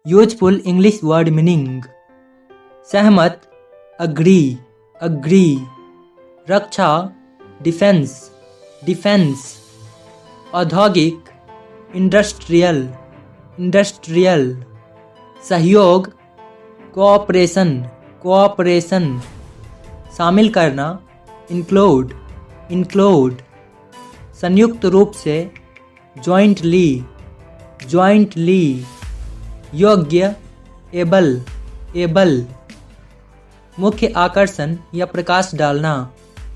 Useful English word meaning सहमत agree agree, रक्षा defence defence, औद्योगिक industrial industrial, सहयोग cooperation cooperation, शामिल करना इंक्लूड इंक्लूड, संयुक्त रूप से जॉइंटली जॉइंटली, योग्य एबल एबल, मुख्य आकर्षण या प्रकाश डालना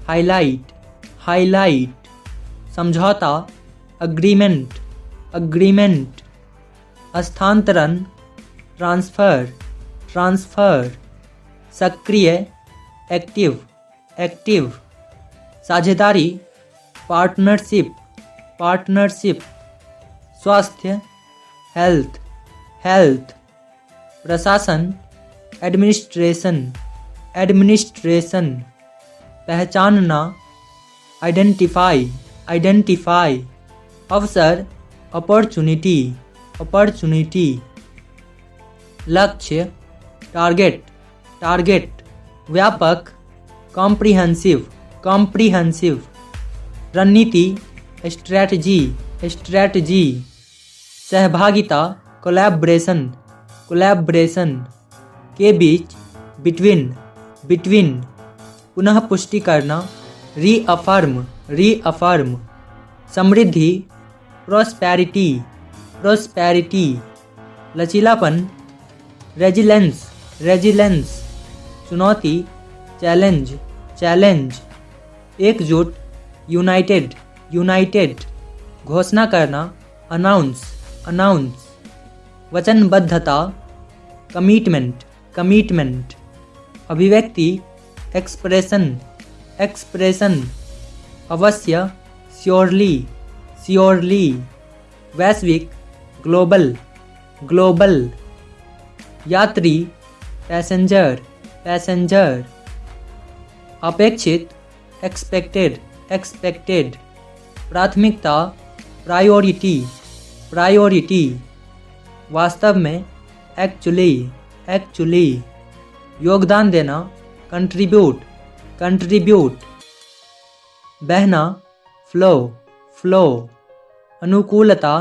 हाईलाइट हाईलाइट, समझौता अग्रीमेंट अग्रीमेंट, हस्तांतरण ट्रांसफर ट्रांसफर, सक्रिय एक्टिव एक्टिव, साझेदारी पार्टनरशिप पार्टनरशिप, स्वास्थ्य हेल्थ हेल्थ, प्रशासन एडमिनिस्ट्रेशन एडमिनिस्ट्रेशन, पहचानना आइडेंटिफाई आइडेंटिफाई, अवसर अपॉर्चुनिटी अपॉर्चुनिटी, लक्ष्य टारगेट टारगेट, व्यापक कॉम्प्रिहेंसिव कॉम्प्रिहेंसिव, रणनीति स्ट्रैटेजी स्ट्रैटेजी, सहभागिता कोलैबोरेशन कोलैबोरेशन, के बीच बिटवीन बिटवीन, पुनः पुष्टि करना रीअफर्म रीअफर्म, समृद्धि प्रोस्पेरिटी प्रोस्पेरिटी, लचीलापन रेजिलेंस रेजिलेंस, चुनौती चैलेंज चैलेंज, एकजुट यूनाइटेड यूनाइटेड, घोषणा करना अनाउंस अनाउंस, वचनबद्धता कमिटमेंट कमिटमेंट, अभिव्यक्ति एक्सप्रेशन एक्सप्रेशन, अवश्य श्योरली श्योरली, वैश्विक ग्लोबल ग्लोबल, यात्री पैसेंजर पैसेंजर, अपेक्षित एक्सपेक्टेड एक्सपेक्टेड, प्राथमिकता प्रायोरिटी प्रायोरिटी, वास्तव में एक्चुअली एक्चुअली, योगदान देना कंट्रीब्यूट कंट्रीब्यूट, बहना फ्लो फ्लो, अनुकूलता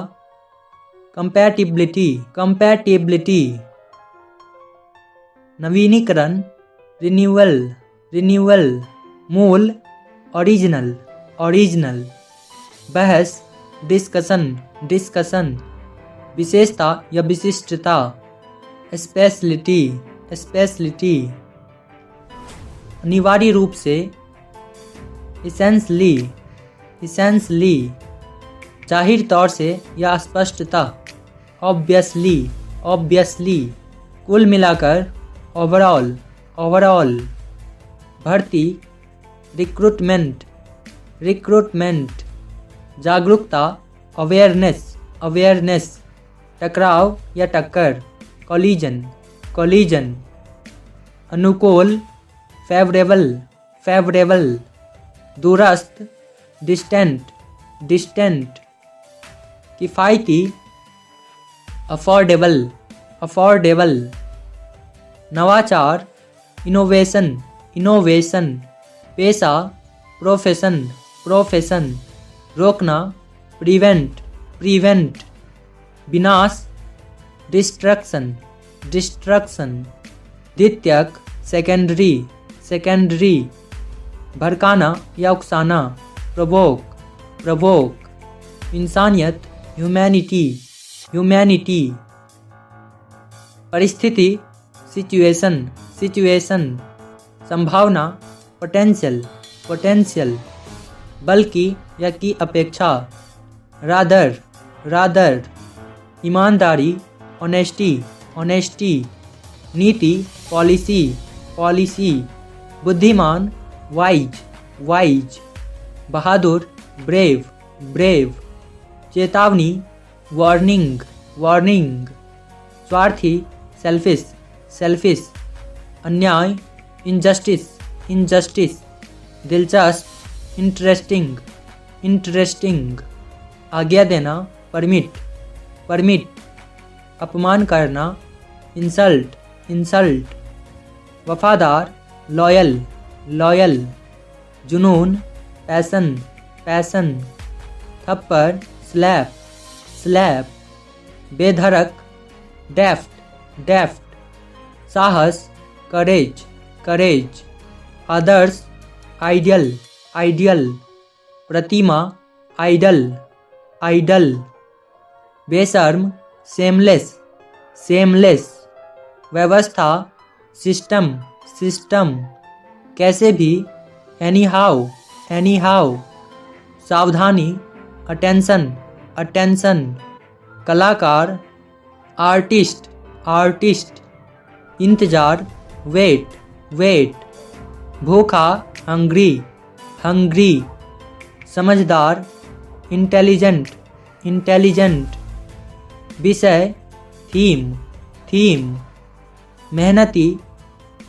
कंपैटिबिलिटी कंपैटिबिलिटी, नवीनीकरण रिन्यूअल रिन्यूअल, मूल ओरिजिनल ओरिजिनल, बहस डिस्कशन डिस्कशन, विशेषता या विशिष्टता स्पेशलिटी स्पेशलिटी, अनिवार्य रूप से इसेंशली इसेंशली, जाहिर तौर से या स्पष्टता ऑब्वियसली ऑब्वियसली, कुल मिलाकर ओवरऑल ओवरऑल, भर्ती रिक्रूटमेंट रिक्रूटमेंट, जागरूकता अवेयरनेस अवेयरनेस, टकराव या टक्कर कोलिजन कोलिजन, अनुकूल फेवरेबल फेवरेबल, दूरस्थ डिस्टेंट डिस्टेंट, किफ़ायती अफोर्डेबल अफोर्डेबल, नवाचार इनोवेशन इनोवेशन, पेशा प्रोफेशन प्रोफेशन, रोकना प्रिवेंट प्रिवेंट, विनाश डिस्ट्रक्शन डिस्ट्रक्शन, द्वितीयक सेकेंडरी सेकेंडरी, भड़काना या उकसाना प्रोवोक प्रोवोक, इंसानियत ह्यूमैनिटी ह्यूमैनिटी, परिस्थिति सिचुएशन सिचुएशन, संभावना पोटेंशियल पोटेंशियल, बल्कि या की अपेक्षा रादर रादर, ईमानदारी ऑनेस्टी ऑनेस्टी, नीति पॉलिसी पॉलिसी, बुद्धिमान वाइज वाइज, बहादुर ब्रेव ब्रेव, चेतावनी वार्निंग वार्निंग, स्वार्थी सेल्फिश सेल्फिश, अन्याय इनजस्टिस इनजस्टिस, दिलचस्प इंटरेस्टिंग इंटरेस्टिंग, आज्ञा देना परमिट परमिट, अपमान करना इंसल्ट, इंसल्ट। वफादार, लॉयल, लॉयल। जुनून, पैसन, पैसन। थप्पड़, स्लैप, स्लैप। बेधड़क, डेफ्ट, डेफ्ट। साहस, करेज, करेज। आदर्श, आइडियल, आइडियल। प्रतिमा, आइडल, आइडल। बेशर्म, सेमलेस, सेमलेस। व्यवस्था, सिस्टम, सिस्टम। कैसे भी, एनी हाउ, एनी हाउ। सावधानी, अटेंशन, अटेंशन। कलाकार, आर्टिस्ट, आर्टिस्ट। इंतजार, वेट, वेट। भूखा, हंग्री, हंग्री। समझदार, इंटेलिजेंट, इंटेलिजेंट। विषय, थीम, थीम। मेहनती,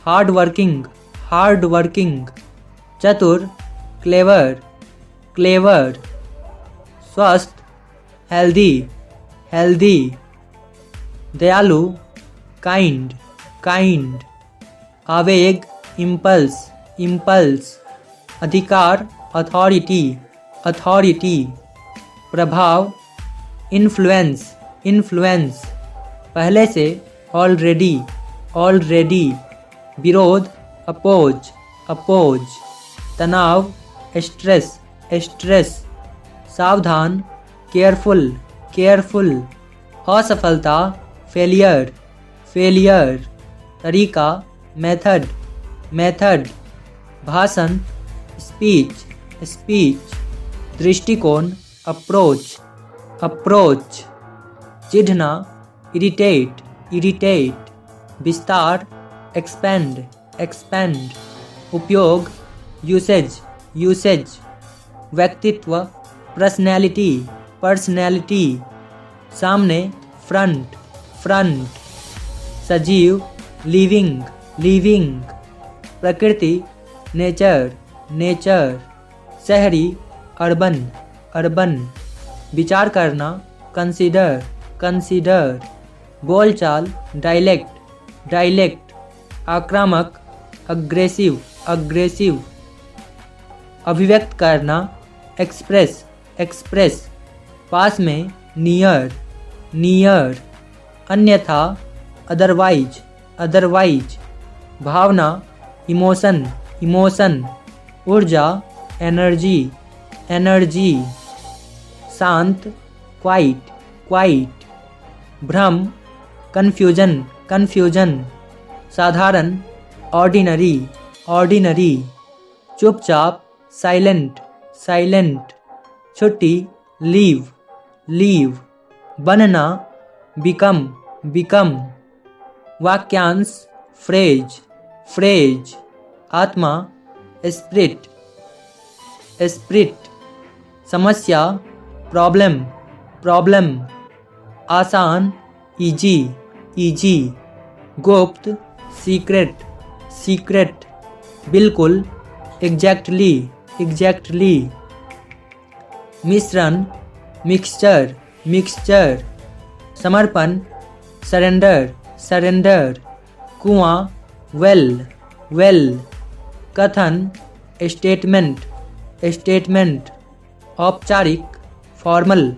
हार्ड वर्किंग, हार्ड वर्किंग। चतुर, क्लेवर, क्लेवर। स्वस्थ, हेल्दी, हेल्दी। दयालु, काइंड, काइंड। आवेग, इम्पल्स, इम्पल्स। अधिकार, अथॉरिटी, अथॉरिटी। प्रभाव, इन्फ्लुएंस, इन्फ्लुएंस। पहले से, ऑलरेडी, ऑलरेडी। विरोध, अपोज, अपोज। तनाव, स्ट्रेस, स्ट्रेस। सावधान, केयरफुल, केयरफुल। असफलता, फेलियर, फेलियर। तरीका, मेथड, मेथड। भाषण, स्पीच, स्पीच। दृष्टिकोण, अप्रोच, अप्रोच। चिढ़ना, इरिटेट, इरिटेट। विस्तार, एक्सपेंड, एक्सपेंड। उपयोग, यूसेज, यूसेज। व्यक्तित्व, पर्सनैलिटी, पर्सनैलिटी। सामने, फ्रंट, फ्रंट। सजीव, लिविंग, लिविंग। प्रकृति, नेचर, नेचर। शहरी, अर्बन, अर्बन। विचार करना, कंसीडर, कंसीडर। बोलचाल, डायलेक्ट, डायलेक्ट। आक्रामक, अग्रेसिव, अग्रेसिव। अभिव्यक्त करना, एक्सप्रेस, एक्सप्रेस। पास में, नियर, नियर। अन्यथा, अदरवाइज, अदरवाइज। भावना, इमोशन, इमोशन। ऊर्जा, एनर्जी, एनर्जी। शांत, क्वाइट, क्वाइट। भ्रम, कन्फ्यूजन, कन्फ्यूजन। साधारण, ऑर्डिनरी, ऑर्डिनरी। चुपचाप, साइलेंट, साइलेंट। छुट्टी, लीव, लीव। बनना, बिकम, बिकम। वाक्यांश, फ्रेज, फ्रेज। आत्मा, स्पिरिट, स्पिरिट। समस्या, प्रॉब्लम, प्रॉब्लम। आसान, इजी, इजी। गुप्त, सीक्रेट, सीक्रेट। बिल्कुल, एग्जैक्टली, एग्जैक्टली। मिश्रण, मिक्सचर, मिक्सचर। समर्पण, सरेंडर, सरेंडर। कुआं, वेल, वेल। कथन, स्टेटमेंट, स्टेटमेंट। औपचारिक, फॉर्मल,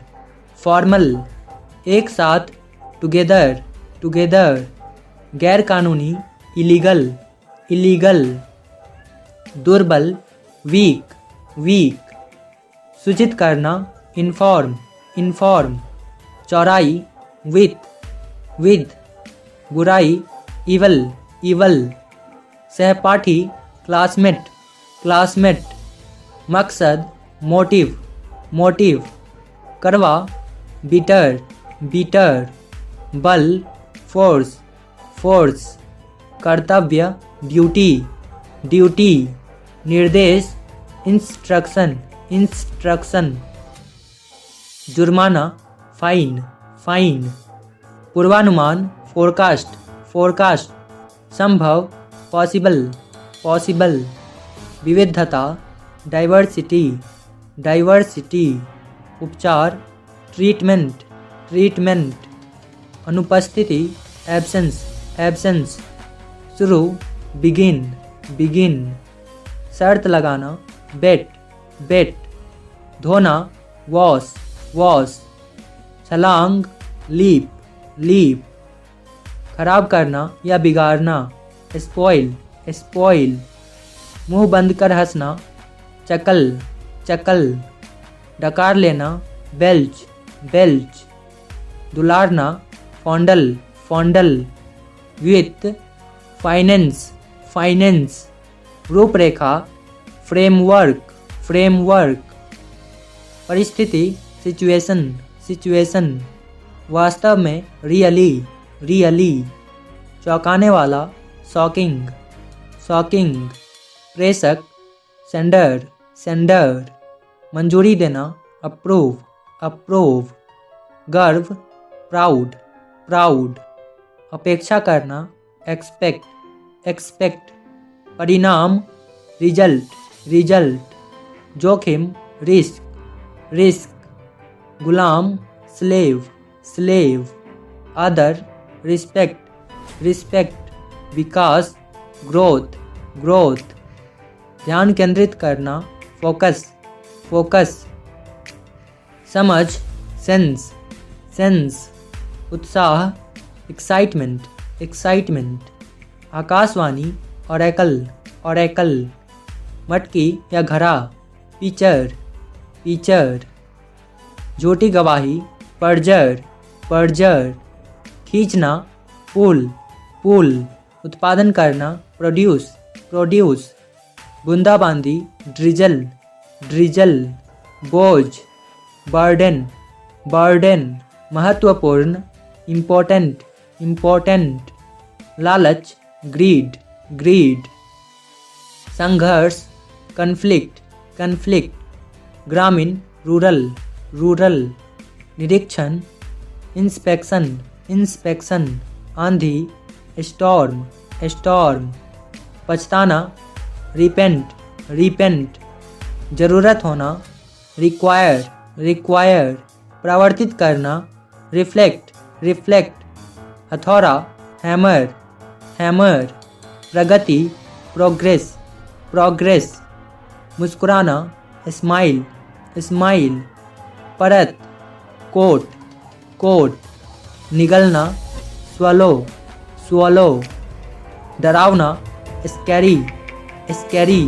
फॉर्मल। एक साथ, टुगेदर, टुगेदर। गैरकानूनी, इलीगल, इलीगल। दुर्बल, वीक, वीक। सूचित करना, इन्फॉर्म, इन्फॉर्म। चौराई, विथ, विद। बुराई, इवल, इवल। सहपाठी, क्लासमेट, क्लासमेट। मकसद, मोटिव, मोटिव। करवा, बिटर, बिटर। बल, फोर्स, फोर्स। कर्तव्य, ड्यूटी, ड्यूटी। निर्देश, इंस्ट्रक्शन, इंस्ट्रक्शन। जुर्माना, फाइन, फाइन। पूर्वानुमान, फोरकास्ट, फोरकास्ट। संभव, पॉसिबल, पॉसिबल। विविधता, डाइवर्सिटी, डाइवर्सिटी। उपचार, ट्रीटमेंट, ट्रीटमेंट। अनुपस्थिति, एब्सेंस, एब्सेंस, शुरू, बिगिन, बिगिन, शर्त लगाना, बेट, बेट, धोना, वॉश, वॉश, छलांग, लीप, लीप, खराब करना या बिगाड़ना, स्पॉइल, स्पॉइल, मुंह बंद कर हंसना, चकल, चकल, डकार लेना, बेल्च, बेल्च, दुलारना, फॉन्डल, फॉन्डल, वित्त, फाइनेंस, फाइनेंस, रूपरेखा, फ्रेमवर्क, फ्रेमवर्क, परिस्थिति, सिचुएशन, सिचुएशन, वास्तव में, रियली, रियली, चौंकाने वाला, शॉकिंग, शॉकिंग, प्रेषक, सेंडर, सेंडर, मंजूरी देना, अप्रूव, अप्रूव, गर्व, प्राउड, प्राउड, अपेक्षा करना, एक्सपेक्ट, एक्सपेक्ट, परिणाम, रिजल्ट, रिजल्ट, जोखिम, रिस्क, रिस्क, गुलाम, स्लेव, स्लेव, आदर, रिस्पेक्ट, रिस्पेक्ट, विकास, ग्रोथ, ग्रोथ, ध्यान केंद्रित करना, फोकस, फोकस, समझ, सेंस, सेंस, उत्साह, excitement, excitement, Akashvani, oracle, oracle, मटकी या घड़ा, पिक्चर, पिक्चर, झूठी गवाही, परजर, परजर, खींचना, पुल, पुल, उत्पादन करना, प्रोड्यूस, प्रोड्यूस, बूंदाबांदी, ड्रिजल, ड्रिजल, बोझ, बर्डन, बर्डन, महत्वपूर्ण, इम्पोर्टेंट, इम्पोर्टेंट, लालच, ग्रीड, ग्रीड, संघर्ष, कन्फ्लिक्ट, कन्फ्लिक्ट, ग्रामीण, रूरल, रूरल, निरीक्षण, इंस्पेक्शन, इंस्पेक्शन, आंधी, स्टॉर्म, स्टॉर्म, पछताना, रिपेंट, रिपेंट, ज़रूरत होना, रिक्वायर, रिक्वायर, प्रवर्तित करना, रिफ्लेक्ट, रिफ्लेक्ट, हथौड़ा, हैमर, हैमर, प्रगति, प्रोग्रेस, प्रोग्रेस, मुस्कुराना, स्माइल, स्माइल, परत, कोट, कोट, निगलना, स्वलो, स्वलो, डरावना, स्कैरी, स्कैरी,